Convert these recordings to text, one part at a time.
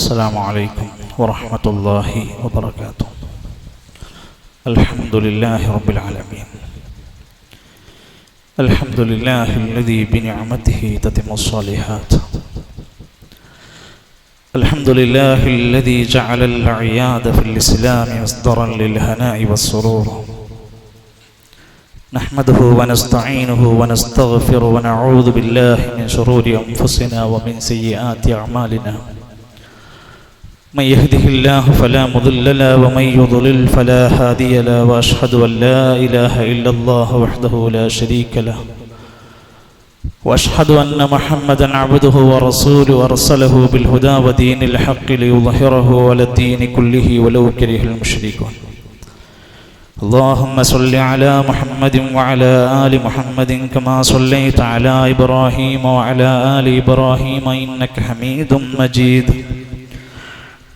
السلام عليكم ورحمة الله وبركاته. الحمد لله رب العالمين. الحمد لله الذي بنعمته تتم الصالحات. الحمد لله الذي جعل الأعياد في الإسلام مصدرا للهناء والسرور. نحمده ونستعينه ونستغفره ونعوذ بالله من شرور أنفسنا ومن سيئات أعمالنا. من يهده الله فلا مضل له ومن يضلل فلا هادي له، وأشهد أن لا إله إلا الله وحده لا شريك له، وأشهد أن محمدا عبده ورسوله أرسله بالهدى ودين الحق ليظهره على الدين كله ولو كره المشركون. اللهم صل على محمد وعلى آل محمد كما صليت على إبراهيم وعلى آل إبراهيم إنك حميد مجيد.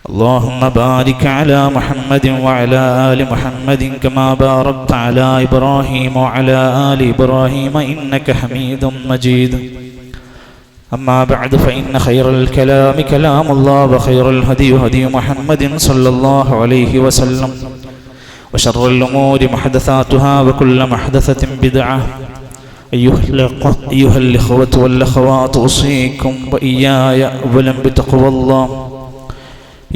اللهم بارك على محمد وعلى آل محمد كما باركت على إبراهيم وعلى آل إبراهيم إنك حميد مجيد. أما بعد فإن خير الكلام كلام الله، وخير الهدي هدي محمد صلى الله عليه وسلم، وشر الأمور محدثاتها وكل محدثة بدعة. أيها الإخوة والأخوات، أوصيكم وإياي أولا بتقوى الله.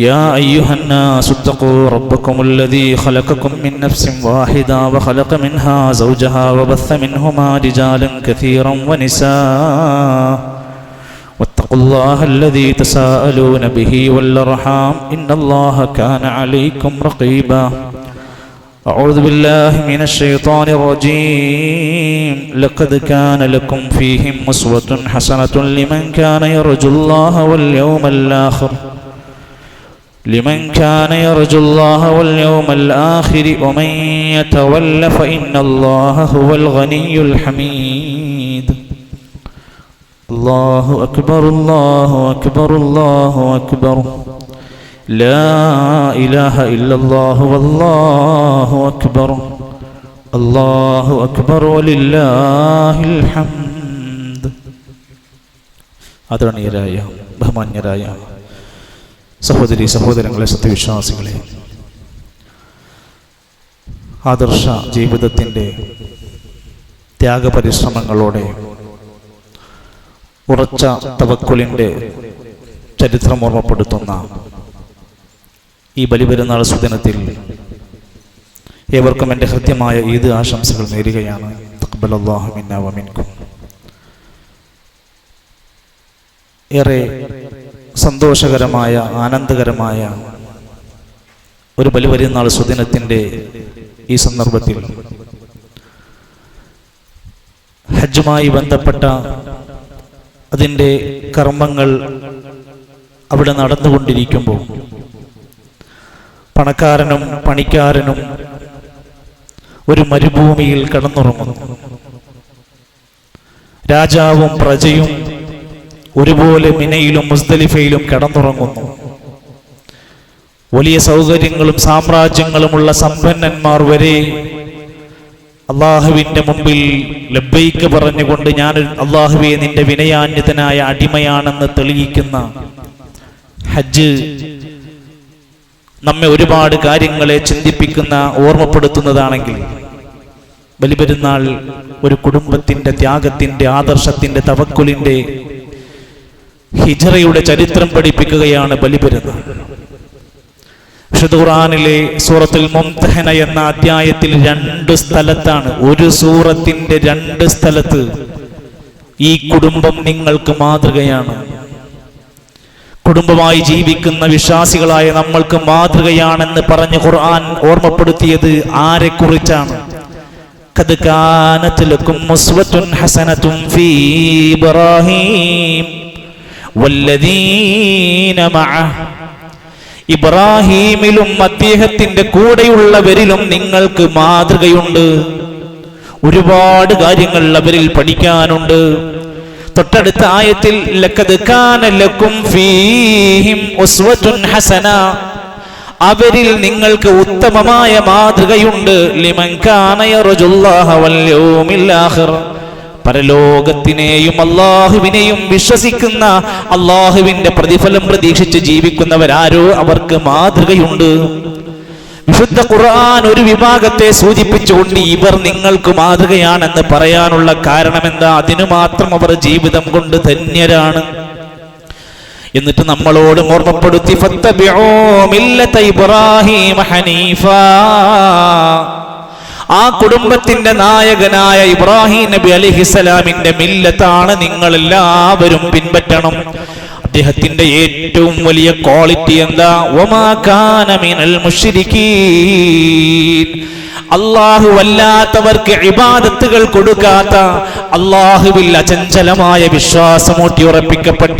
يا أيها الناس اتقوا ربكم الذي خلقكم من نفس واحدة وخلق منها زوجها وبث منهما رجالا كثيرا ونساء، واتقوا الله الذي تساءلون به والأرحام إن الله كان عليكم رقيبا. أعوذ بالله من الشيطان الرجيم. لقد كان لكم فيهم أسوة حسنة لمن كان يرجو الله واليوم الآخر ومن يتول فإن الله هو الغني الحميد. الله أكبر الله أكبر الله أكبر. لا إله إلا الله والله أكبر. الله أكبر ولله الحمد. ആദരണീയരായ ബഹുമാന്യരായ സഹോദരി സഹോദരങ്ങളെ, സത്യവിശ്വാസികളെ, ആദർശ ജീവിതത്തിൻ്റെ ത്യാഗപരിശ്രമങ്ങളോടെ ഉറച്ച തവക്കുലിൻ്റെ ചരിത്രം ഓർമ്മപ്പെടുത്തുന്ന ഈ ബലിപെരുന്നാൾ സുദിനത്തിൽ ഏവർക്കും എൻ്റെ ഹൃദ്യമായ ഈദ് ആശംസകൾ നേരുകയാണ്. തഖബ്ബലല്ലാഹു മിന്നാ വമിൻകും. ഏറെ സന്തോഷകരമായ ആനന്ദകരമായ ഒരു ബലിപെരുന്നാൾ സുദിനത്തിൻ്റെ ഈ സന്ദർഭത്തിൽ ഹജ്ജുമായി ബന്ധപ്പെട്ട അതിൻ്റെ കർമ്മങ്ങൾ അവിടെ നടന്നുകൊണ്ടിരിക്കുമ്പോൾ പണക്കാരനും പണിക്കാരനും ഒരു മരുഭൂമിയിൽ കിടന്നുറങ്ങുന്നു. രാജാവും പ്രജയും ഒരുപോലെ മിനയിലും മുസ്ദലിഫയിലും കിടന്നുറങ്ങുന്നു. വലിയ സൗകര്യങ്ങളും സാമ്രാജ്യങ്ങളുമുള്ള സമ്പന്നന്മാർ വരെ അള്ളാഹുവിൻ്റെ മുമ്പിൽ ലബ്ബൈക്ക് പറഞ്ഞുകൊണ്ട് ഞാൻ അള്ളാഹുവേ നിന്റെ വിനയാന്വിതനായ അടിമയാണെന്ന് തെളിയിക്കുന്ന ഹജ്ജ് നമ്മെ ഒരുപാട് കാര്യങ്ങളെ ചിന്തിപ്പിക്കുന്ന ഓർമ്മപ്പെടുത്തുന്നതാണെങ്കിൽ, ബലിപെരുന്നാൾ ഒരു കുടുംബത്തിൻ്റെ ത്യാഗത്തിൻ്റെ, ആദർശത്തിൻ്റെ, തവക്കുലിൻ്റെ, ഹിജ്റയുടെ ചരിത്രം പഠിപ്പിക്കുകയാണ് ബലിപെരുന്നാൾ. വിശുദ്ധ ഖുർആനിലെ സൂറത്തുൽ മുംതഹന എന്ന അധ്യായത്തിൽ 2 സ്ഥലത്താണ്, ഒരു സൂറത്തിന്റെ 2 സ്ഥലത്ത് ഈ കുടുംബം നിങ്ങൾക്ക് മാതൃകയാണ്, കുടുംബമായി ജീവിക്കുന്ന വിശ്വാസികളായ നമ്മൾക്ക് മാതൃകയാണെന്ന് പറഞ്ഞ് ഖുർആൻ ഓർമ്മപ്പെടുത്തിയത് ആരെക്കുറിച്ചാണ്? ഖദ് കാനത് ലക്കും ഉസ്വത്തുൻ ഹസനത്തുൻ ഫീ ഇബ്രാഹീം വല്ലദീന മഅഹ്. ഇബ്രാഹീമിലും അദ്ദേഹത്തിന്റെ കൂടെയുള്ളവരിലും നിങ്ങൾക്ക് മാതൃകയുണ്ട്. ഒരുപാട് കാര്യങ്ങൾ അവരിൽ പഠിക്കാനുണ്ട്. തൊട്ടടുത്ത ആയത്തിൽ ലഖദ് കാന ലക്കും ഫീഹിം ഉസ്വത്തുൻ ഹസന, അവരിൽ നിങ്ങൾക്ക് ഉത്തമമായ മാതൃകയുണ്ട്. ലിമൻ കാന യർജുല്ലാഹ വൽ യൗമിൽ ആഖിർ, പരലോകത്തിനെയും അള്ളാഹുവിനെയും വിശ്വസിക്കുന്ന, അള്ളാഹുവിന്റെ പ്രതിഫലം പ്രതീക്ഷിച്ച് ജീവിക്കുന്നവരാരോ അവർക്ക് മാതൃകയുണ്ട്. വിശുദ്ധ ഖുർആൻ ഒരു വിഭാഗത്തെ സൂചിപ്പിച്ചുകൊണ്ട് ഇവർ നിങ്ങൾക്ക് മാതൃകയാണെന്ന് പറയാനുള്ള കാരണം എന്താ? അതിനു മാത്രം അവർ ജീവിതം കൊണ്ട് ധന്യരാണ്. എന്നിട്ട് നമ്മളോട് ഓർമ്മപ്പെടുത്തി, ഫത്തബിഊ മില്ലത ഇബ്രാഹീമ ഹനീഫാ. ആ കുടുംബത്തിന്റെ നായകനായ ഇബ്രാഹിം നബി അലൈഹിസ്സലാമിന്റെ മില്ലത്താണ് നിങ്ങൾ എല്ലാവരും പിൻപറ്റണം. അദ്ദേഹത്തിന്റെ ഏറ്റവും വലിയ ക്വാളിറ്റി എന്താ? വമാ കാന മിനൽ മുശ്രികീൻ. അല്ലാഹു വല്ലാത്തവർക്ക് ഇബാദത്തുകൾ കൊടുക്കാത്ത, അല്ലാഹുവിൽ അചഞ്ചലമായ വിശ്വാസം ഊട്ടിയുറപ്പിക്കപ്പെട്ട,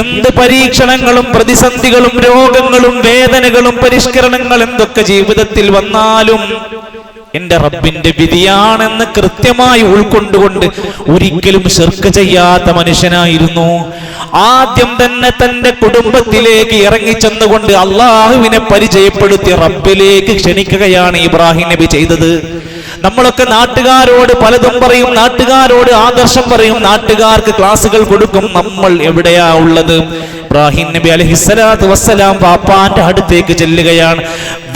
എന്ത് പരീക്ഷണങ്ങളും പ്രതിസന്ധികളും രോഗങ്ങളും വേദനകളും പരിഷ്കരണങ്ങൾ എന്തൊക്കെ ജീവിതത്തിൽ വന്നാലും എന്റെ റബ്ബിന്റെ വിധിയാണെന്ന് കൃത്യമായി ഉൾക്കൊണ്ടുകൊണ്ട് ഒരിക്കലും ശിർക്ക് ചെയ്യാത്ത മനുഷ്യനായിരുന്നു. ആദ്യം തന്നെ തന്റെ കുടുംബത്തിലേക്ക് ഇറങ്ങിച്ചെന്നുകൊണ്ട് അള്ളാഹുവിനെ പരിചയപ്പെടുത്തി റബ്ബിലേക്ക് ക്ഷണിക്കുകയാണ് ഇബ്രാഹിം നബി ചെയ്തത്. നമ്മളൊക്കെ നാട്ടുകാരോട് പലതും പറയും, നാട്ടുകാരോട് ആദർശം പറയും, നാട്ടുകാർക്ക് ക്ലാസുകൾ കൊടുക്കും. നമ്മൾ എവിടെയാ ഉള്ളത്? ഇബ്രാഹിം നബി അലൈഹിസ്സലാത്തു വസ്സലാം പാപ്പാന്റെ അടുത്തേക്ക് ചെല്ലുകയാണ്.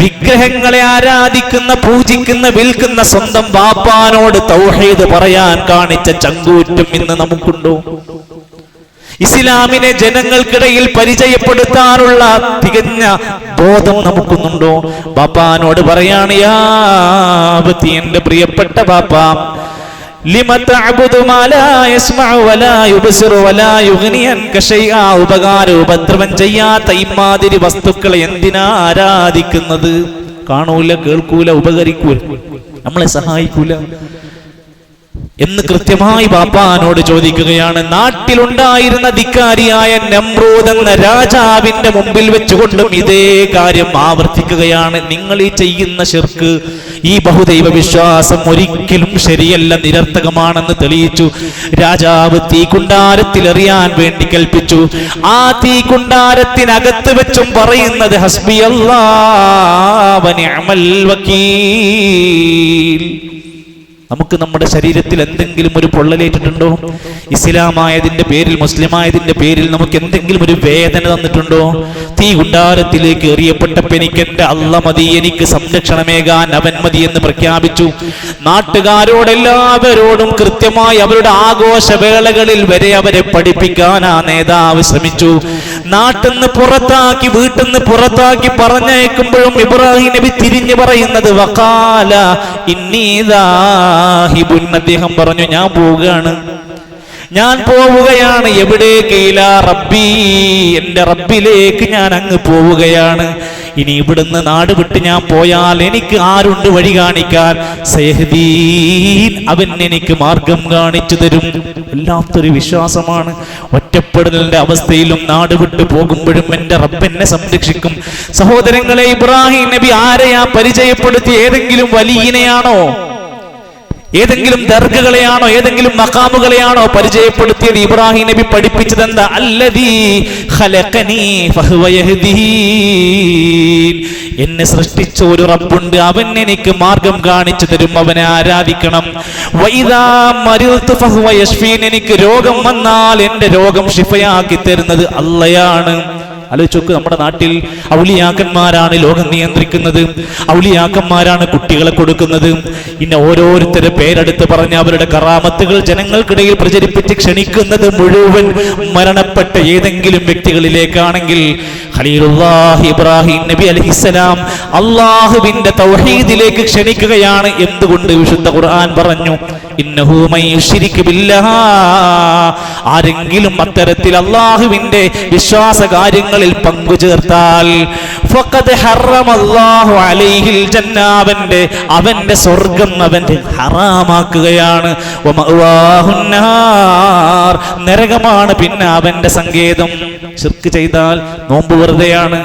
വിഗ്രഹങ്ങളെ ആരാധിക്കുന്ന, പൂജിക്കുന്ന, വിൽക്കുന്ന സ്വന്തം ബാപ്പാനോട് തൗഹീദ് പറയാൻ കാണിച്ച ചങ്കൂറ്റം ഇന്ന് നമുക്കുണ്ടോ? ഇസ്ലാമിനെ ജനങ്ങൾക്കിടയിൽ പരിചയപ്പെടുത്താനുള്ള തികഞ്ഞ ബോധം നമുക്കുന്നുണ്ടോ? ബാപ്പാനോട് പറയാണ്, യാ അബതി, എന്റെ പ്രിയപ്പെട്ട ബാപ്പ, ലിമ തഅബുദു മാ ലാ യസ്മഉ വലാ യുബ്സിറു വലാ യുഗ്നി അൻക ശൈആ. ഉപകാരം ഉപദ്രവം ചെയ്യാത്ത ഇമാതിരി വസ്തുക്കളെ എന്തിനാ ആരാധിക്കുന്നത്? കാണൂല, കേൾക്കൂല, ഉപകരിക്കൂല, നമ്മളെ സഹായിക്കൂല എന്ന് കൃത്യമായി ബാപ്പാനോട് ചോദിക്കുകയാണ്. നാട്ടിലുണ്ടായിരുന്ന ധിക്കാരിയായ നമ്രൂദ് എന്ന രാജാവിന്റെ മുമ്പിൽ വെച്ചുകൊണ്ടും ഇതേ കാര്യം ആവർത്തിക്കുകയാണ്. നിങ്ങൾ ഈ ചെയ്യുന്ന ശിർക്ക്, ഈ ബഹുദൈവ വിശ്വാസം ഒരിക്കലും ശരിയല്ല, നിരർത്ഥകമാണെന്ന് തെളിയിച്ചു. രാജാവ് തീക്കുണ്ടാരത്തിൽ എറിയാൻ വേണ്ടി കൽപ്പിച്ചു. ആ തീക്കുണ്ടാരത്തിനകത്ത് വെച്ചും പറയുന്നത് ഹസ്ബിയല്ലാഹ് വ നിഅമൽ വകീൽ. നമുക്ക് നമ്മുടെ ശരീരത്തിൽ എന്തെങ്കിലും ഒരു പൊള്ളലേറ്റിട്ടുണ്ടോ? ഇസ്ലാമായതിന്റെ പേരിൽ, മുസ്ലിമായതിന്റെ പേരിൽ നമുക്ക് എന്തെങ്കിലും ഒരു വേദന തന്നിട്ടുണ്ടോ? തീ കുണ്ടാരത്തിലേക്ക് എറിയപ്പെട്ടപ്പോൾ എനിക്ക് എന്റെ അല്ല മതി, എനിക്ക് സംരക്ഷണമേകാൻ അവൻ മതി എന്ന് പ്രഖ്യാപിച്ചു. നാട്ടുകാരോടെല്ലാവരോടും കൃത്യമായി അവരുടെ ആഘോഷവേളകളിൽ വരെ അവരെ പഠിപ്പിക്കാൻ ആ നേതാവ് ശ്രമിച്ചു. നാട്ടിന്ന് പുറത്താക്കി, വീട്ടിന്ന് പുറത്താക്കി പറഞ്ഞയക്കുമ്പോഴും ഇബ്രാഹിം നബി തിരിഞ്ഞു പറയുന്നത് വഖാല ഇന്നീദാ. അദ്ദേഹം പറഞ്ഞു, ഞാൻ പോവുകയാണ്, ഞാൻ പോവുകയാണ്. എവിടേക്ക്? ഇലാ റബ്ബി, എന്റെ റബ്ബിലേക്ക് ഞാൻ അങ്ങ് പോവുകയാണ്. ഇനി ഇവിടുന്ന് നാട് വിട്ട് ഞാൻ പോയാൽ എനിക്ക് ആരുണ്ട് വഴി കാണിക്കാൻ? സയഹ്ദീൻ, അവൻ എനിക്ക് മാർഗം കാണിച്ചു തരും. വല്ലാത്തൊരു വിശ്വാസമാണ്. ഒറ്റപ്പെടലിന്റെ അവസ്ഥയിലും നാട് വിട്ട് പോകുമ്പോഴും എന്റെ റബ്ബ് എന്നെ സംരക്ഷിക്കും. സഹോദരങ്ങളെ, ഇബ്രാഹിം നബി ആരെയാ പരിചയപ്പെടുത്തി? ഏതെങ്കിലും വലിയനെയാണോ? ഏതെങ്കിലും ദർഗകളെയാണോ? ഏതെങ്കിലും മഖാമുകളെയാണോ പരിചയപ്പെടുത്തിയത്? ഇബ്രാഹിം നബി പഠിപ്പിച്ചത് എന്താ? അല്ലദീ ഖലഖനീ ഫഹുവ യഹ്ദീൻ. എന്നെ സൃഷ്ടിച്ച ഒരു റബ്ബുണ്ട്, അവൻ എനിക്ക് മാർഗം കാണിച്ചു തരും, അവനെ ആരാധിക്കണം. വഇദാ മരിൽതു ഫഹുവ യശ്ഫീൻ. എനിക്ക് രോഗം വന്നാൽ എന്റെ രോഗം ശിഫയാക്കി തരുന്നത് അല്ലാഹയാണ്. ആലോചിച്ചോക്ക്, നമ്മുടെ നാട്ടിൽ ഔലിയാക്കന്മാരാണ് ലോകം നിയന്ത്രിക്കുന്നത്, ഔലിയാക്കന്മാരാണ് കുട്ടികളെ കൊടുക്കുന്നത്. ഇന്ന ഓരോരുത്തരെ പേരെടുത്ത് പറഞ്ഞ് അവരുടെ കറാമത്തുകൾ ജനങ്ങൾക്കിടയിൽ പ്രചരിപ്പിച്ച് ക്ഷണിക്കുന്നത് മുഴുവൻ മരണപ്പെട്ട ഏതെങ്കിലും വ്യക്തികളിലേക്കാണെങ്കിൽ ഖലീലുല്ലാഹി ഇബ്രാഹിം നബി അലൈഹിസ്സലാം അല്ലാഹുവിന്റെ തൗഹീദിലേക്ക് ക്ഷണിക്കുകയാണ്. എന്തുകൊണ്ട്? വിശുദ്ധ ഖുർആൻ പറഞ്ഞു, ഇന്നഹു മയ്യുശ്രിക് ബില്ലാഹ്. ആരെങ്കിലും അത്തരത്തിൽ അല്ലാഹുവിന്റെ വിശ്വാസ കാര്യങ്ങളിൽ പങ്കുചേർത്താൽ ഫഖദ് ഹറമല്ലാഹു അലൈഹിൽ ജന്ന, അവന്റെ സ്വർഗ്ഗം അവന്റെ ഹറാമാക്കുകയാണ്. വമഅവാഹുൻ നാർ, നരകമാണ് പിന്നെ അവന്റെ സങ്കേതം. ശിർക്ക് ചെയ്താൽ നോമ്പ് വെറുതെയാണ്,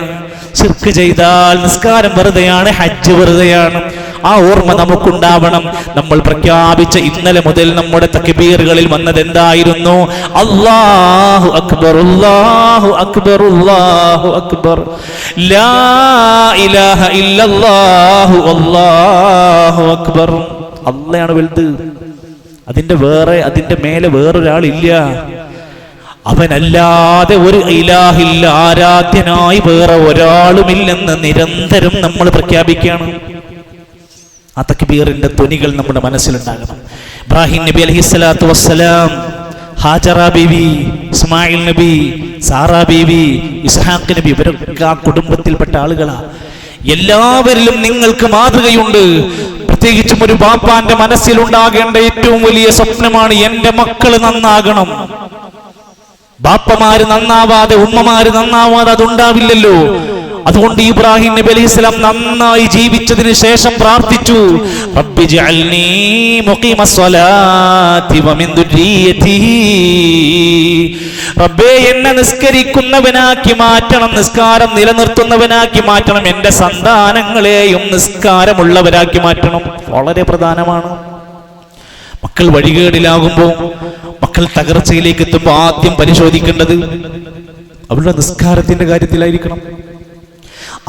ശിർക്ക് ചെയ്താൽ നിസ്കാരം വെറുതെയാണ്, ഹജ്ജ് വെറുതെയാണ്. ആ ഓർമ്മ നമുക്കുണ്ടാവണം. നമ്മൾ പ്രഖ്യാപിച്ച ഇന്നലെ മുതൽ നമ്മുടെ തക്ബീറുകളിൽ വന്നത് എന്തായിരുന്നു? അല്ലാഹു അക്ബർ, അല്ലാഹു അക്ബർ, അല്ലാഹു അക്ബർ, ലാ ഇലാഹ ഇല്ലല്ലാഹു, അല്ലാഹു അക്ബർ. അല്ലാഹയാണ് വലുത്. അതിന്റെ മേലെ വേറൊരാളില്ല. അവനല്ലാതെ ഒരു ഇലാഹില്ല, ആരാധ്യനായി വേറെ ഒരാളുമില്ലെന്ന് നിരന്തരം നമ്മൾ പ്രഖ്യാപിക്കുകയാണ്. ആ തക്ബീറിന്റെ ധ്വനികൾ നമ്മുടെ മനസ്സിലുണ്ടാകണം. ഇബ്രാഹിം നബി അലൈഹിസ്സലാത്തു വസ്സലാം, ഹാജറ ബീവി, ഇസ്മായിൽ നബി, സാറ ബീവി, ഇസ്ഹാഖ് നബി, ഇവരൊക്കെ ആ കുടുംബത്തിൽപ്പെട്ട ആളുകളാ. എല്ലാവരിലും നിങ്ങൾക്ക് മാതൃകയുണ്ട്. പ്രത്യേകിച്ചും ഒരു ബാപ്പാന്റെ മനസ്സിലുണ്ടാകേണ്ട ഏറ്റവും വലിയ സ്വപ്നമാണ് എന്റെ മക്കള് നന്നാകണം. ബാപ്പമാര് നന്നാവാതെ, ഉമ്മമാര് നന്നാവാതെ അതുണ്ടാവില്ലല്ലോ. അതുകൊണ്ട് ഇബ്രാഹിം നബി അലൈഹിസ്സലാം നന്നായി ജീവിച്ചതിന് ശേഷം പ്രാർത്ഥിച്ചു, റബ്ബി ജഅൽനീ മുഖീമസ്സലാത്തി വമിൻ ദുർരിയതി, റബ്ബേ എന്നെ നിസ്കരിക്കുന്നവനാക്കി മാറ്റണം, നിസ്കാരം നിലനിർത്തുന്നവനാക്കി മാറ്റണം, എന്റെ സന്താനങ്ങളെയും നിസ്കാരമുള്ളവരാക്കി മാറ്റണം. വളരെ പ്രധാനമാണ്. മക്കൾ വഴികേടിലാകുമ്പോൾ, മക്കൾ തകർച്ചയിലേക്ക് എത്തുമ്പോൾ ആദ്യം പരിശോധിക്കേണ്ടത് അവരുടെ നിസ്കാരത്തിന്റെ കാര്യത്തിലായിരിക്കണം.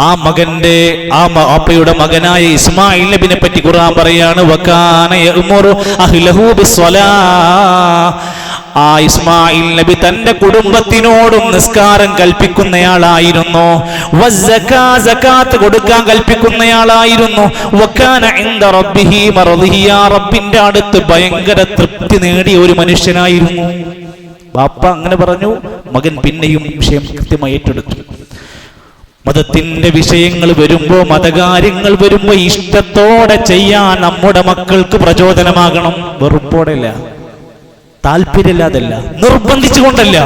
ആ മകന്റെ, ആ അപ്പയുടെ മകനായ ഇസ്മായിൽ നബിനെ പറ്റി ഖുർആൻ പറയാണ്, വകാന യഅ്മുറു അഹ്ലഹു ബിസ്സലാഹ്. ആ ഇസ്മായിൽ നബി തന്റെ കുടുംബത്തിനോടും നിസ്കാരം കൽപ്പിക്കുന്നയാളായിരുന്നു. സകാത്ത് കൊടുക്കാൻ കൽപ്പിക്കുന്നയാളായിരുന്നു. വകാന ഇൻദ റബ്ബിഹി മർദിയ, റബ്ബിന്റെ അടുത്ത് ഭയങ്കര തൃപ്തി നേടിയ ഒരു മനുഷ്യനായിരുന്നു. ബാപ്പ അങ്ങനെ പറഞ്ഞു, മകൻ പിന്നെയും വിഷയം കൃത്യമായി ഏറ്റെടുത്തു. മതത്തിന്റെ വിഷയങ്ങൾ വരുമ്പോ, മതകാര്യങ്ങൾ വരുമ്പോ ഇഷ്ടത്തോടെ ചെയ്യാൻ നമ്മുടെ മക്കൾക്ക് പ്രചോദനമാകണം. വെറുപ്പോടെ അല്ല, താല്പര്യമില്ലാതല്ല, നിർബന്ധിച്ചുകൊണ്ടല്ല,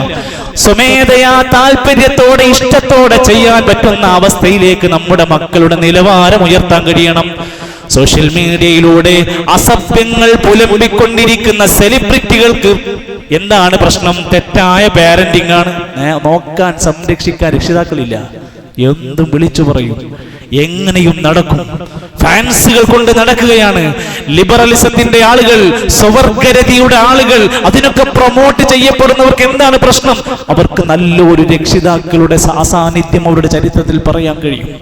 സ്വമേധയാ താല്പര്യത്തോടെ ഇഷ്ടത്തോടെ ചെയ്യാൻ പറ്റുന്ന അവസ്ഥയിലേക്ക് നമ്മുടെ മക്കളുടെ നിലവാരം ഉയർത്താൻ കഴിയണം. സോഷ്യൽ മീഡിയയിലൂടെ അസഭ്യങ്ങൾ പുലമ്പിക്കൊണ്ടിരിക്കുന്ന സെലിബ്രിറ്റികൾക്ക് എന്താണ് പ്രശ്നം? തെറ്റായ പാരന്റിംഗ് ആണ്. നോക്കാൻ, സംരക്ഷിക്കാൻ രക്ഷിതാക്കളില്ല. എന്തും വിളിച്ചു പറയും, എങ്ങനെയും നടക്കും. ഫാൻസുകൾ കൊണ്ട് നടക്കുകയാണ്. ലിബറലിസത്തിന്റെ ആളുകൾ, സ്വവർഗരതിയുടെ ആളുകൾ, അതിനൊക്കെ പ്രൊമോട്ട് ചെയ്യപ്പെടുന്നവർക്ക് എന്താണ് പ്രശ്നം? അവർക്ക് നല്ലൊരു രക്ഷിതാക്കളുടെ സാന്നിധ്യം അവരുടെ ചരിത്രത്തിൽ പറയാൻ കഴിയും.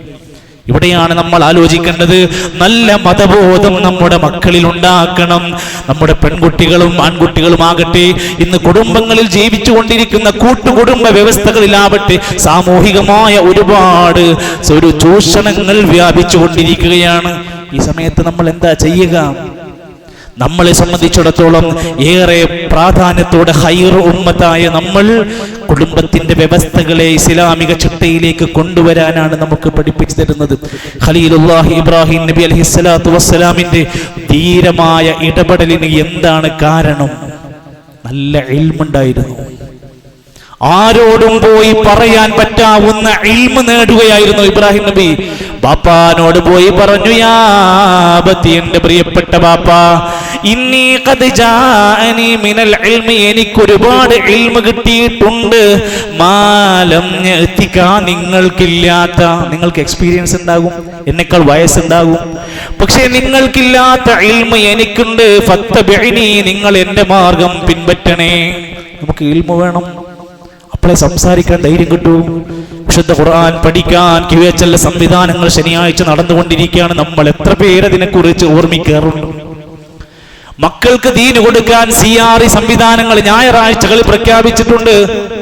ഇവിടെയാണ് നമ്മൾ ആലോചിക്കേണ്ടത്. നല്ല മതബോധം നമ്മുടെ മക്കളിൽ ഉണ്ടാക്കണം. നമ്മുടെ പെൺകുട്ടികളും ആൺകുട്ടികളും ആകട്ടെ, ഇന്ന് കുടുംബങ്ങളിൽ ജീവിച്ചുകൊണ്ടിരിക്കുന്ന കൂട്ടുകുടുംബ വ്യവസ്ഥകളിലാവട്ടെ, സാമൂഹികമായ ഒരുപാട് ചൂഷണങ്ങൾ വ്യാപിച്ചുകൊണ്ടിരിക്കുകയാണ്. ഈ സമയത്ത് നമ്മൾ എന്താ ചെയ്യുക? നമ്മളെ സംബന്ധിച്ചിടത്തോളം ഏറെ പ്രാധാന്യത്തോടെ ഖൈർ ഉമ്മത്തായ നമ്മൾ കുടുംബത്തിന്റെ വ്യവസ്ഥകളെ ഇസ്ലാമിക ചിട്ടയിലേക്ക് കൊണ്ടുവരാനാണ് നമുക്ക് പഠിപ്പിച്ചു തരുന്നത്. ഖലീലുല്ലാഹി ഇബ്രാഹിം നബി അലൈഹിസ്സലാത്തു വസ്സലാമിന്റെ ധീരമായ ഇടപെടലിന് എന്താണ് കാരണം? നല്ല ഇൽമുണ്ടായിരുന്നു. ആരോടും പോയി പറയാൻ പറ്റാവുന്ന ഇൽമ് നേടുകയായിരുന്നു ഇബ്രാഹിം നബി. ബാപ്പാനോട് പോയി പറഞ്ഞു, യാ അബതി, എന്റെ പ്രിയപ്പെട്ട ബാപ്പ, ഇന്നി ഖദ് ജാഅനി മിനൽ ഇൽമി, എനിക്കൊരുപാട് ഇൽമ് കിട്ടിയിട്ടുണ്ട്. മാലം യഅതിക, നിങ്ങൾക്കില്ലാത്ത. നിങ്ങൾക്ക് എക്സ്പീരിയൻസ് ഉണ്ടാകും, എന്നെക്കാൾ വയസ്സുണ്ടാകും, പക്ഷെ നിങ്ങൾക്കില്ലാത്ത ഇൽമ് എനിക്കുണ്ട്. ഫത്തബിഇനി, നിങ്ങൾ എന്റെ മാർഗം പിൻപറ്റണേ. നമുക്ക് ഇൽമ് വേണം, അപ്പോഴേ സംസാരിക്കാൻ ധൈര്യം കിട്ടൂ. വിശുദ്ധ ഖുർആൻ പഠിക്കാൻ QHL സംവിധാനങ്ങൾ ശനിയാഴ്ച നടന്നുകൊണ്ടിരിക്കുകയാണ്. നമ്മൾ എത്ര പേരതിനെക്കുറിച്ച് ഓർമ്മിക്കാറുണ്ട്? മക്കൾക്ക് ദീന് കൊടുക്കാൻ CRE സംവിധാനങ്ങൾ ഞായറാഴ്ചകളിൽ പ്രഖ്യാപിച്ചിട്ടുണ്ട്.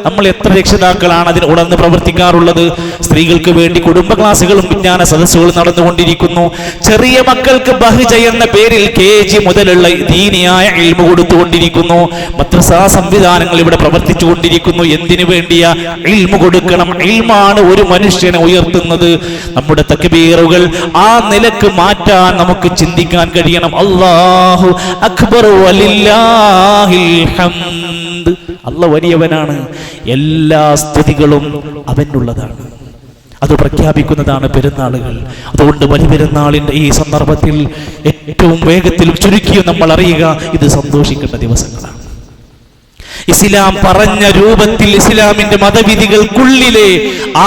നമ്മൾ എത്ര രക്ഷിതാക്കളാണ് അതിന് ഉണർന്ന് പ്രവർത്തിക്കാറുള്ളത്? സ്ത്രീകൾക്ക് വേണ്ടി കുടുംബ ക്ലാസുകളും വിജ്ഞാന സദസ്സുകളും നടന്നുകൊണ്ടിരിക്കുന്നു. ചെറിയ മക്കൾക്ക് ബഹ്ജ എന്ന പേരിൽ KG മുതലുള്ള ദീനിയായ ഇൽമു കൊടുത്തുകൊണ്ടിരിക്കുന്നു. മദ്രസ സംവിധാനങ്ങൾ ഇവിടെ പ്രവർത്തിച്ചു കൊണ്ടിരിക്കുന്നു. എന്തിനു വേണ്ടിയാ? ഇൽമു കൊടുക്കണം. ഇൽമാണ് ഒരു മനുഷ്യനെ ഉയർത്തുന്നത്. നമ്മുടെ തക്ബീറുകൾ ആ നിലക്ക് മാറ്റാൻ നമുക്ക് ചിന്തിക്കാൻ കഴിയണം. അല്ലാഹു അക്ബർ വലില്ലാഹിൽ ഹംദ്. അല്ലാഹു വലിയവനാണ്, എല്ലാ സ്തുതികളും അവനുള്ളതാണ്. അത് പ്രഖ്യാപിക്കുന്നതാണ് പെരുന്നാളുകൾ. അതുകൊണ്ട് ബലിപെരുന്നാളിന്റെ ഈ സന്ദർഭത്തിൽ ഏറ്റവും വേഗത്തിലും ചുരുക്കിയും നമ്മൾ അറിയുക, ഇത് സന്തോഷിക്കേണ്ട ദിവസങ്ങളാണ്. ഇസ്ലാം പറഞ്ഞ രൂപത്തിൽ ഇസ്ലാമിന്റെ മതവിധികൾക്കുള്ളിലെ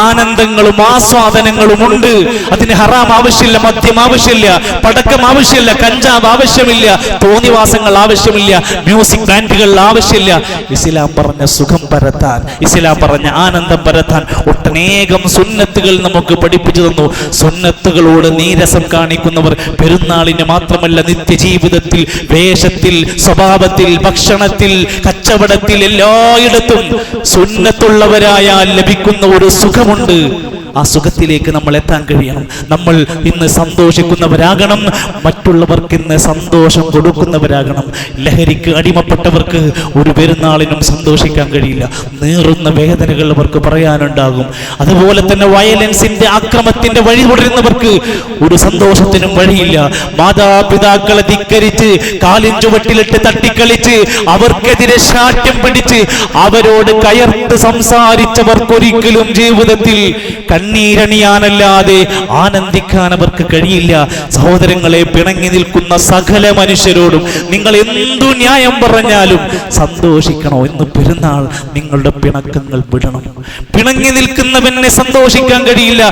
ആനന്ദങ്ങളും ആസ്വാദനങ്ങളും ഉണ്ട്. അതിന് ഹറാം ആവശ്യമില്ല, മദ്യം ആവശ്യമില്ല, പടക്കം ആവശ്യമില്ല, കഞ്ചാവ് ആവശ്യമില്ല, തോന്നിവാസങ്ങൾ ആവശ്യമില്ല, മ്യൂസിക് ബാൻഡുകൾ ആവശ്യമില്ല. ഇസ്ലാം പറഞ്ഞ സുഖം പരത്താൻ, ഇസ്ലാം പറഞ്ഞ ആനന്ദം പരത്താൻ ഒട്ടനേകം സുന്നത്തുകൾ നമുക്ക് പഠിപ്പിച്ചു തന്നു. സുന്നത്തുകളോട് നീരസം കാണിക്കുന്നവർ പെരുന്നാളിന് മാത്രമല്ല നിത്യജീവിതത്തിൽ, വേഷത്തിൽ, സ്വഭാവത്തിൽ, ഭക്ഷണത്തിൽ, കച്ചവടത്തിൽ, എല്ലായിടത്തും സുന്നത്തുള്ളവരായാൽ ലഭിക്കുന്ന ഒരു സുഖമുണ്ട്. ആ സുഖത്തിലേക്ക് നമ്മൾ എത്താൻ കഴിയണം. നമ്മൾ ഇന്ന് സന്തോഷിക്കുന്നവരാകണം, മറ്റുള്ളവർക്ക് ഇന്ന് സന്തോഷം കൊടുക്കുന്നവരാകണം. ലഹരിക്ക് അടിമപ്പെട്ടവർക്ക് ഒരു പെരുന്നാളിനും സന്തോഷിക്കാൻ കഴിയില്ല. നീറുന്ന വേദനകൾ അവർക്ക് പറയാനുണ്ടാകും. അതുപോലെ തന്നെ വയലൻസിന്റെ, അക്രമത്തിന്റെ വഴി തുടരുന്നവർക്ക് ഒരു സന്തോഷത്തിനും വഴിയില്ല. മാതാപിതാക്കളെ ധിക്കരിച്ച് കാലിൻ ചുവട്ടിലിട്ട് തട്ടിക്കളിച്ച് അവർക്കെതിരെ ശാഠ്യം പിടിച്ച് അവരോട് കയർത്ത് സംസാരിച്ചവർക്കൊരിക്കലും ജീവിതത്തിൽ കണ്ണീരണിയാനല്ലാതെ ആനന്ദിക്കാൻ അവർക്ക് കഴിയില്ല. സഹോദരങ്ങളെ, പിണങ്ങി നിൽക്കുന്ന സകല മനുഷ്യരോടും നിങ്ങൾ എന്തു ന്യായം പറഞ്ഞാലും സന്തോഷിക്കണോ? ഇന്ന് പെരുന്നാൾ, നിങ്ങളുടെ പിണക്കങ്ങൾ വിടണം. പിണങ്ങി നിൽക്കുന്നവനെ സന്തോഷിക്കാൻ കഴിയില്ല.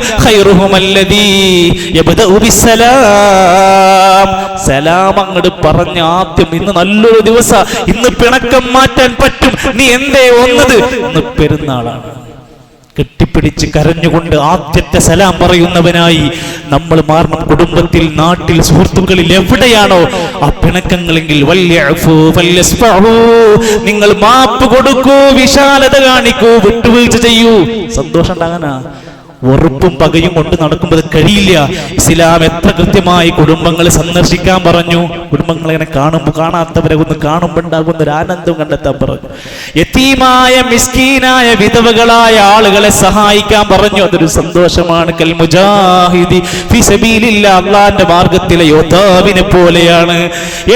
സലാം അങ്ങോട്ട് പറഞ്ഞ ആദ്യം, ഇന്ന് നല്ലൊരു ദിവസം, ഇന്ന് പിണക്കം മാറ്റാൻ പറ്റും, നീ എന്തേ വന്നത്? ഇന്ന് പെരുന്നാളാണ്. കെട്ടിപ്പിടിച്ച് കരഞ്ഞുകൊണ്ട് ആദ്യത്തെ സലാം പറയുന്നവനായി നമ്മൾ മാറണം. കുടുംബത്തിൽ, നാട്ടിൽ, സുഹൃത്തുക്കളിൽ എവിടെയാണോ ആ പിണക്കങ്ങളെങ്കിൽ നിങ്ങൾ മാപ്പ് കൊടുക്കൂ, വിശാലത കാണിക്കൂ, വിട്ടുവീഴ്ച ചെയ്യൂ. സന്തോഷം ഉണ്ടാകാനാ. വെറുപ്പും പകയും കൊണ്ട് നടക്കുമ്പോൾ കഴിയില്ല. ഇസ്ലാം എത്ര കൃത്യമായി കുടുംബങ്ങളെ സന്ദർശിക്കാൻ പറഞ്ഞു. കുടുംബങ്ങളെ കാണുമ്പോൾ, കാണാത്തവരെ ഒന്ന് കാണുമ്പോൾ ഉണ്ടാകുന്ന ഒരു ആനന്ദം കണ്ടെത്താൻ പറഞ്ഞു. യതീമായ, മിസ്കീനായ, വിധവകളായ ആളുകളെ സഹായിക്കാൻ പറഞ്ഞു. അതൊരു സന്തോഷമാണ്. കൽ മുജാഹിദി ഫീ സബീലില്ലാഹ്, അല്ലാഹുവിന്റെ മാർഗത്തിലെ യോദ്ധാവിനെ പോലെയാണ്.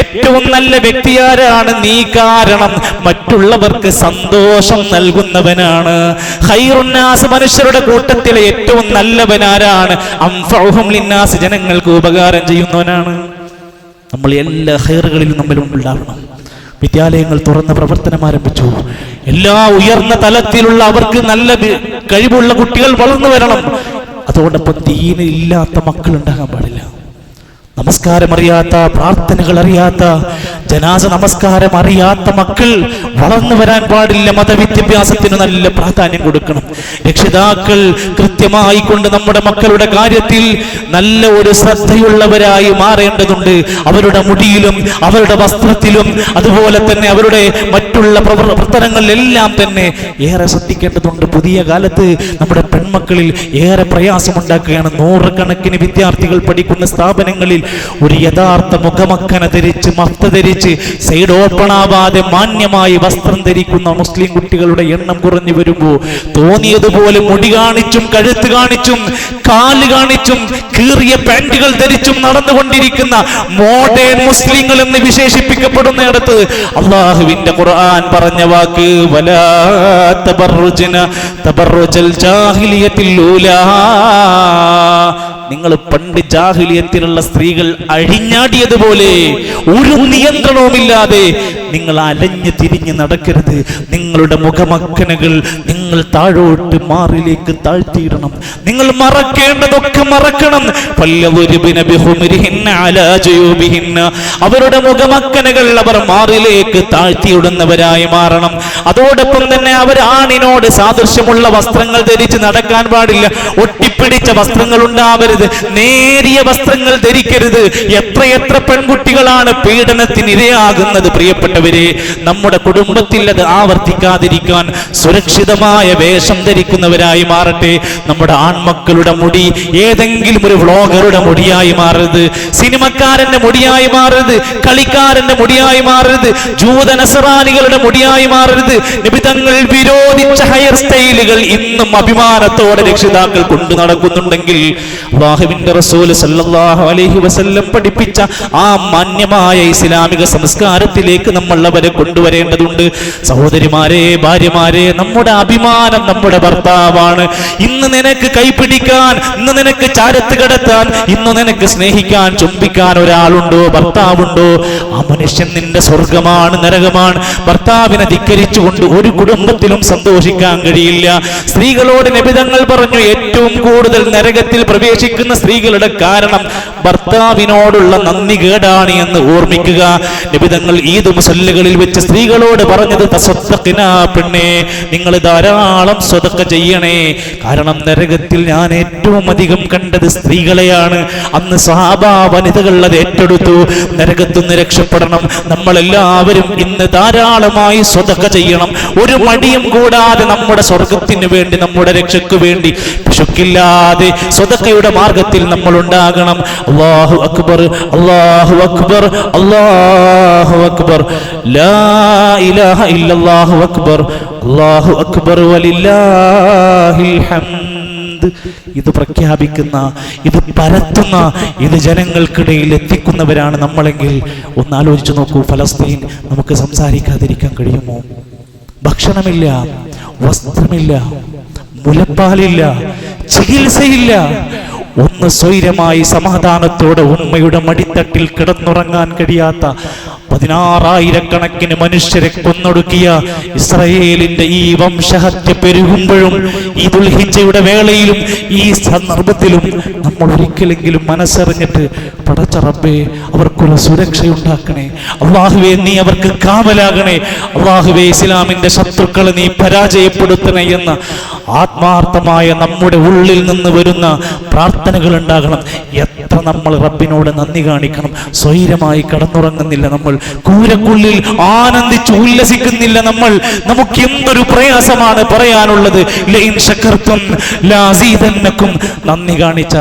ഏറ്റവും നല്ല വ്യക്തിയാരാണ്? നീ കാരണം മറ്റുള്ളവർക്ക് സന്തോഷം നൽകുന്നവനാണ്. ഖൈറുന്നാസ്, മനുഷ്യരുടെ കൂട്ടത്തിലെ ഏറ്റവും നല്ലവനാരാണ്? അൻഫഉഹും ലിന്നാസ്, ജനങ്ങൾക്ക് ഉപകാരം ചെയ്യുന്നവനാണ്. നമ്മൾ എല്ലാ ഖൈറുകളിലും നമ്മൾ ഉണ്ടാവണം. വിദ്യാലയങ്ങൾ തുറന്ന പ്രവർത്തനം ആരംഭിച്ചു. എല്ലാ ഉയർന്ന തലത്തിലുള്ള അവർക്ക് നല്ല കഴിവുള്ള കുട്ടികൾ വളർന്നു വരണം. അതോടൊപ്പം ദീന് ഇല്ലാത്ത മക്കൾ ഉണ്ടാകാൻ പാടില്ല. നമസ്കാരം അറിയാത്ത, പ്രാർത്ഥനകൾ അറിയാത്ത, ജനാസ നമസ്കാരം അറിയാത്ത മക്കൾ വളർന്നു വരാൻ പാടില്ല. മതവിദ്യാഭ്യാസത്തിന് നല്ല പ്രാധാന്യം കൊടുക്കണം. രക്ഷിതാക്കൾ കൃത്യമായി കൊണ്ട് നമ്മുടെ മക്കളുടെ കാര്യത്തിൽ നല്ല ഒരു ശ്രദ്ധയുള്ളവരായി മാറേണ്ടതുണ്ട്. അവരുടെ മുടിയിലും, അവരുടെ വസ്ത്രത്തിലും, അതുപോലെ തന്നെ അവരുടെ മറ്റുള്ള പ്രവർത്തനങ്ങളിലെല്ലാം തന്നെ ഏറെ ശ്രദ്ധിക്കേണ്ടതുണ്ട്. പുതിയ കാലത്ത് നമ്മുടെ പെൺമക്കളിൽ ഏറെ പ്രയാസമുണ്ടാക്കുകയാണ്. നൂറുകണക്കിന് വിദ്യാർത്ഥികൾ പഠിക്കുന്ന സ്ഥാപനങ്ങളിൽ ഒരു യഥാർത്ഥ മുഖമക്കന ധരിച്ച്, മഫ്ത ധരിച്ച്, സൈഡ് ഓപ്പൺ ആവാതെ മാന്യമായി വസ്ത്രം ധരിക്കുന്ന മുസ്ലിം കുട്ടികളുടെ എണ്ണം കുറഞ്ഞു വരുമ്പോൾ തോന്നിയതുപോലെ മുടി കാണിച്ചും, കഴുത്ത് കാണിച്ചും, കാല് കാണിച്ചും, കീറിയ പാന്റുകൾ ധരിച്ചും നടന്നുകൊണ്ടിരിക്കുന്ന മോഡേൺ മുസ്ലിങ്ങൾ എന്ന് വിശേഷിപ്പിക്കപ്പെടുന്നിടത്ത് അല്ലാഹുവിന്റെ ഖുർആൻ പറഞ്ഞ വാക്ക് വലാ തബർറുജ്ന തബർറുജൽ ജാഹിലിയത്തിൽ ഊലാ, നിങ്ങൾ പണ്ട് ജാഹിലിയത്തിലുള്ള സ്ത്രീകൾ അഴിഞ്ഞാടിയതുപോലെ ഒരു നിയന്ത്രണവുമില്ലാതെ നിങ്ങൾ അലഞ്ഞു തിരിഞ്ഞ് നടക്കരുത്. നിങ്ങളുടെ മുഖമക്കനകൾ നിങ്ങൾ താഴോട്ട് മാറിലേക്ക് താഴ്ത്തിയിടണം. നിങ്ങൾ മറക്കേണ്ടതൊക്കെ മറക്കണം. അവരുടെ മുഖമക്കനകൾ അവർ മാറിലേക്ക് താഴ്ത്തിയിടുന്നവരായി മാറണം. അതോടൊപ്പം തന്നെ അവർ ആണിനോട് സാദൃശ്യമുള്ള വസ്ത്രങ്ങൾ ധരിച്ച് നടക്കാൻ പാടില്ല. ഒട്ടിപ്പിടിച്ച വസ്ത്രങ്ങൾ ഉണ്ടാവരുത്. നേരിയ വസ്ത്രങ്ങൾ ധരിക്കരുത്. എത്രയെത്ര പെൺകുട്ടികളാണ് പീഡനത്തിന് ഇരയാകുന്നത്. പ്രിയപ്പെട്ടവരെ, നമ്മുടെ കുടുംബത്തിൽ അത് ആവർത്തിക്കാതിരിക്കാൻ സുരക്ഷിതമായ വേഷം ധരിക്കുന്നവരായി മാറട്ടെ. നമ്മുടെ ആൺമക്കളുടെ മുടി ഏതെങ്കിലും ഒരു വ്ളോഗറുടെ മുടിയായി മാറരുത്. സിനിമക്കാരന്റെ മുടിയായി മാറരുത്. കളിക്കാരന്റെ മുടിയായി മാറരുത്. ജൂത നസറാനികളുടെ മുടിയായി മാറരുത്. നബി തങ്ങൾ വിരോധിച്ച ഹെയർ സ്റ്റൈലുകൾ ഇന്നും അഭിമാനത്തോടെ രക്ഷിതാക്കൾ കൊണ്ടു നടക്കുന്നുണ്ടെങ്കിൽ അല്ലാഹുവിന്റെ റസൂൽ സല്ലല്ലാഹു അലൈഹി വസല്ലം പഠിപ്പിച്ച ആ മാന്യമായ ഇസ്ലാമിക സംസ്കാരത്തിലേക്ക് നമ്മൾ അവരെ കൊണ്ടുവരേണ്ടതുണ്ട്. സഹോദരിമാരെ, ഭാര്യമാരെ, നമ്മുടെ അഭിമാനം അഭിമാനം നമ്മുടെ ഭർത്താവാണ്. ഇന്ന് നിനക്ക് കൈപിടിക്കാൻ, ഇന്ന് നിനക്ക് ചാരത്ത് കിടത്താൻ, ഇന്ന് നിനക്ക് സ്നേഹിക്കാൻ, ചുംബിക്കാൻ ഒരാളുണ്ടോ, ഭർത്താവുണ്ടോ, ആ മനുഷ്യൻ നിന്റെ സ്വർഗമാണ്, നരകമാണ്. ഭർത്താവിനെ ധിക്കരിച്ചുകൊണ്ട് ഒരു കുടുംബത്തിലും സന്തോഷിക്കാൻ കഴിയില്ല. സ്ത്രീകളോട് നബി തങ്ങൾ പറഞ്ഞു, ഏറ്റവും കൂടുതൽ നരകത്തിൽ പ്രവേശിക്കുന്ന സ്ത്രീകളുടെ കാരണം ഭർത്താവിനോടുള്ള നന്ദി കേടാണ് എന്ന് ഓർമ്മിക്കുക. നബി തങ്ങൾ ഈദ് മുസല്ലകളിൽ വെച്ച് സ്ത്രീകളോട് പറഞ്ഞത്, തസദ്ദഖ്നാ, പെണ്ണേ നിങ്ങൾ ധാരാളം സ്വതക്ക ചെയ്യണേ. കാരണം നരകത്തിൽ ഞാൻ ഏറ്റവും അധികം കണ്ടത് സ്ത്രീകളെയാണ്. അന്ന് സഹാബാ വനിതകൾ അത് ഏറ്റെടുത്തു. നരകത്തുനിന്ന് രക്ഷപ്പെടണം, നമ്മളെല്ലാവരും ഇന്ന് ധാരാളമായി സ്വതക്ക ചെയ്യണം. ഒരു മടിയും കൂടാതെ നമ്മുടെ സ്വർഗത്തിന് വേണ്ടി, നമ്മുടെ രക്ഷയ്ക്ക് വേണ്ടി പിശുക്കില്ലാതെ സ്വതക്കയുടെ മാർഗത്തിൽ നമ്മൾ ഉണ്ടാകണം. അല്ലാഹു അക്ബർ, അല്ലാഹു അക്ബർ, അല്ലാഹു അക്ബർ, ലാ ഇലാഹ ഇല്ലല്ലാഹു അക്ബർ, അല്ലാഹു അക്ബർ വലില്ലാഹിൽ ഹംദ്. ഇത് പ്രഖ്യാപിക്കുന്ന, ഇത് പരത്തുന്ന, ഇത് ജനങ്ങൾക്കിടയിൽ എത്തിക്കുന്നവരാണ് നമ്മളെങ്കിൽ ഒന്നാലോചിച്ചു നോക്കൂ. ഫലസ്തീൻ നമുക്ക് സംസാരിക്കാതിരിക്കാൻ കഴിയുമോ? ഭക്ഷണമില്ല, വസ്ത്രമില്ല, മുലപ്പാലില്ല, ചികിത്സയില്ല. ഒന്ന് സ്വൈരമായി സമാധാനത്തോടെ ഉമ്മയുടെ മടിത്തട്ടിൽ കിടന്നുറങ്ങാൻ കഴിയാത്ത 16,000 മനുഷ്യരെ കൊന്നൊടുക്കിയ ഇസ്രായേലിന്റെ ഈ വംശഹത്യ പെരുകുമ്പോഴും, ഈ ദുൽഹിജ്ജയുടെ വേളയിലും, ഈ സന്ദർഭത്തിലും നമ്മൾ ഒരിക്കലെങ്കിലും മനസ്സറിഞ്ഞിട്ട്, പടച്ച റബ്ബേ അവർക്കൊരു സുരക്ഷയുണ്ടാക്കണേ, അല്ലാഹുവേ നീ അവർക്ക് കാവലാകണേ, അല്ലാഹുവേ ഇസ്ലാമിന്റെ ശത്രുക്കളെ നീ പരാജയപ്പെടുത്തണേ എന്ന ആത്മാർത്ഥമായ നമ്മുടെ ഉള്ളിൽ നിന്ന് വരുന്ന പ്രാർത്ഥനകൾ ഉണ്ടാകണം. എത്ര നമ്മൾ റബ്ബിനോട് നന്ദി കാണിക്കണം. സ്വൈരമായി കടന്നുറങ്ങുന്നില്ല നമ്മൾ, കൂരക്കുള്ളിൽ ആനന്ദിച്ച് ഉല്ലസിക്കുന്നില്ല നമ്മൾ. നമുക്ക് എന്തൊരു പ്രയാസമാണ് പറയാനുള്ളത്. ലഇൻ ശകർതും ലഅസീദന്നകും. നന്ദി കാണിച്ച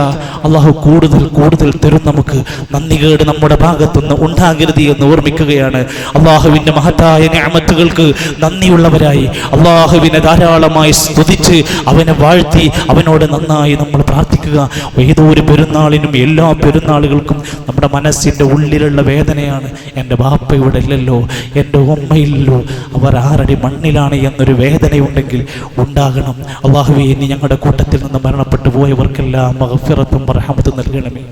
അല്ലാഹു കൂടുതൽ കൂടുതൽ തരും നമുക്ക്. നന്ദികേട് നമ്മുടെ ഭാഗത്തുനിന്ന് ഉണ്ടാകരുത് എന്ന് ഓർമ്മിക്കുകയാണ്. അല്ലാഹുവിന്റെ മഹത്തായ നിഅമത്തുകൾക്ക് നന്ദിയുള്ളവരായി അല്ലാഹുവിനെ ധാരാളമായി സ്തുതിച്ച് അവനെ വാഴ്ത്തി അവനോട് നന്നായി നമ്മൾ പ്രാർത്ഥിക്കുക. ഏതോ ഒരു പെരുന്നാളിനും എല്ലാ പെരുന്നാളുകൾക്കും നമ്മുടെ മനസ്സിന്റെ ഉള്ളിലുള്ള വേദനയാണ്, എൻ്റെ ബാപ്പ ഇവിടെ ഇല്ലല്ലോ, എൻ്റെ ഉമ്മയില്ലല്ലോ, അവർ 6 അടി മണ്ണിലാണ് എന്നൊരു വേദനയുണ്ടെങ്കിൽ ഉണ്ടാകണം. അല്ലാഹുവേ ഇനി ഞങ്ങളുടെ കൂട്ടത്തിൽ നിന്ന് മരണപ്പെട്ടു പോയവർക്കെല്ലാം മഗ്ഫിറത്തും റഹ്മത്തും നൽകണമേ.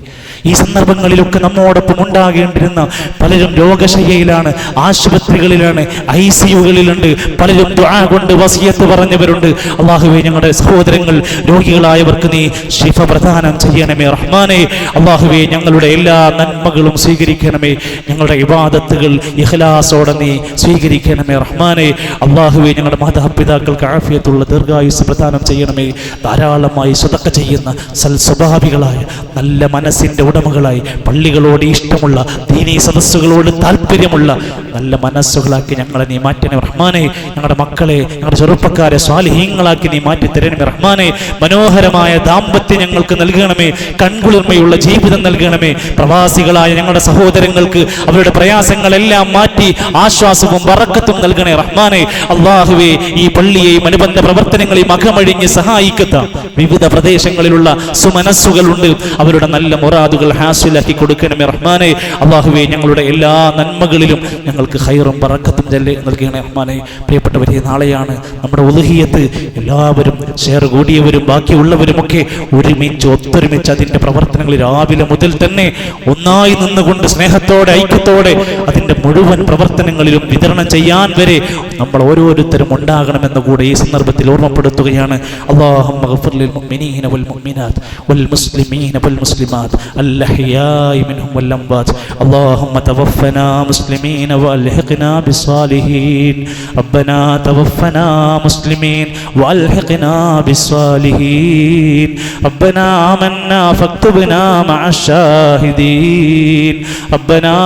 ഈ സന്ദർഭങ്ങളിലൊക്കെ നമ്മോടൊപ്പം ഉണ്ടാകേണ്ടിരുന്ന പലരും രോഗശയ്യയിലാണ്, ആശുപത്രികളിലാണ്, ICUകളിലുണ്ട്. പലരും ദുആ കൊണ്ട് വസിയത്ത് പറഞ്ഞവരുണ്ട്. അല്ലാഹുവേ ഞങ്ങളുടെ സഹോദരങ്ങൾ രോഗികളായവർക്ക് നീ ശിഫ പ്രദാനം ചെയ്യണമേ റഹ്മാനേ. അല്ലാഹുവേ ഞങ്ങളുടെ എല്ലാ നന്മകളും സ്വീകരിക്കണമേ. ഞങ്ങളുടെ ഇബാദത്തുകൾ ഇഖ്ലാസോടെ നീ സ്വീകരിക്കണമേ റഹ്മാനേ. അല്ലാഹുവേ ഞങ്ങളുടെ മാതാപിതാക്കൾക്ക് ആഫിയത്തുള്ള ദീർഘായുസ് പ്രദാനം ചെയ്യണമേ. ധാരാളമായി സ്വതക്ക ചെയ്യുന്ന സൽസ്വഭാവികളായ നല്ല മനസ്സിന്റെ ഉടമകളായി, പള്ളികളോട് ഇഷ്ടമുള്ള, ദീനീ സദസ്സുകളോട് താല്പര്യമുള്ള നല്ല മനസ്സുകളാക്കി ഞങ്ങളെ നീ മാറ്റണേ റഹ്മാനേ. ഞങ്ങളുടെ മക്കളെ, ഞങ്ങളുടെ ചെറുപ്പക്കാരെ സ്വാലിഹീങ്ങളാക്കി നീ മാറ്റി തരണമേ റഹ്മാനേ. മനോഹരമായ ദാമ്പത്യം ഞങ്ങൾക്ക് നൽകണമേ. കൺകുളിർമയുള്ള ജീവിതം നൽകണമേ. പ്രവാസികളായ ഞങ്ങളുടെ സഹോദരങ്ങൾക്ക് അവരുടെ പ്രയാസങ്ങളെല്ലാം മാറ്റി ആശ്വാസവും ബറക്കത്തും നൽകണേ റഹ്മാനേ. അല്ലാഹുവേ ഈ പള്ളിയെയും അനുബന്ധ പ്രവർത്തനങ്ങളെയും അകമഴിഞ്ഞ് സഹായിക്കുന്ന വിവിധ പ്രദേശങ്ങളിലുള്ള സുമനസ്സുകളുണ്ട്. അവരുടെ നല്ല മുറാദുകൾ ഹാസിലാക്കി കൊടുക്കണമേ റഹ്മാനേ. അല്ലാഹുവേ ഞങ്ങളുടെ എല്ലാ നന്മകളിലും ഞങ്ങൾക്ക് ഖൈറും ബറക്കത്തും നൽകണേ റഹ്മാനേ. പ്രിയപ്പെട്ടവരെ, നാളെയാണ് നമ്മുടെ ഉളുഹിയത്ത്. എല്ലാവരും ഷെയർ കൂടിയവരും ബാക്കിയുള്ളവരുമൊക്കെ ഒരുമിച്ച് ഒത്തൊരുമിച്ച് അതിന്റെ പ്രവർത്തനങ്ങൾ രാവിലെ മുതൽ തന്നെ ഒന്നായി നിന്നുകൊണ്ട് സ്നേഹത്തോടെ ഐക്യത്തോടെ അതിന്റെ മുഴുവൻ പ്രവർത്തനങ്ങളിലും വിതരണം ചെയ്യാൻ വരെ നമ്മൾ ഓരോരുത്തരും ഉണ്ടാകണമെന്ന് കൂടെ ഈ സന്ദർഭത്തിൽ ഓർമ്മപ്പെടുത്തുകയാണ്. അല്ലാഹുമ്മ ഗ്ഫിർ ലിൽ മുഅ്മിനീന വൽ മുഅ്മിനാത്ത് വൽ മുസ്ലിമീന വൽ മുസ്ലിമാത്ത് അൽ അഹ്യാഇ മിൻഹും വൽ അംവാത്ത്. അല്ലാഹുമ്മ തവഫനാ മുസ്ലിമീന വഅൽഹിഖ്നാ ബിസ്സാലിഹീൻ. റബ്ബനാ തവഫനാ മുസ്ലിമീൻ വഅൽഹിഖ്നാ ബിസ്സാലിഹീൻ. റബ്ബനാ ആമന്നാ ഫക്തുബ്നാ മഅശ് ശാഹിദീൻ. റബ്ബനാ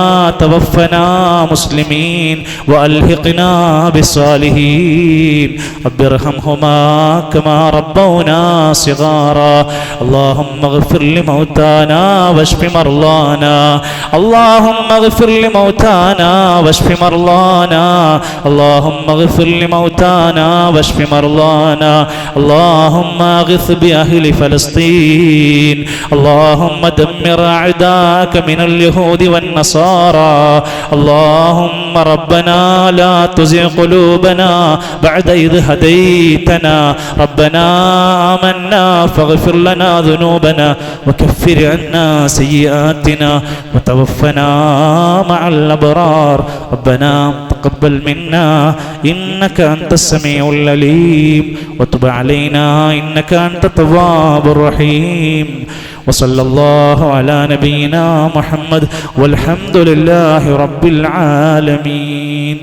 തവഫനാ മുസ്ലിമീൻ വഅൽഹിഖ്നാ ബിസ്സാലിഹീൻ. റബ്ബിർഹംഹുമാ കമാ റബ്ബൗനാ സിഗാറാ. അല്ലാഹുമ്മ اغفر لموتانا واشف مرضانا اللهم اغفر لموتانا واشف مرضانا اللهم اغفر لموتانا واشف مرضانا اللهم اغث بأهل فلسطين اللهم دمر أعداءك من اليهود والنصارى اللهم ربنا لا تزغ قلوبنا بعد إذ هديتنا ربنا آمنا فاغفر لنا ذنوبنا وكفر عنا سيئاتنا وتوفنا مع الأبرار ربنا تقبل منا إنك أنت السميع العليم وتب علينا إنك أنت التواب الرحيم وصلى الله على نبينا محمد والحمد لله رب العالمين.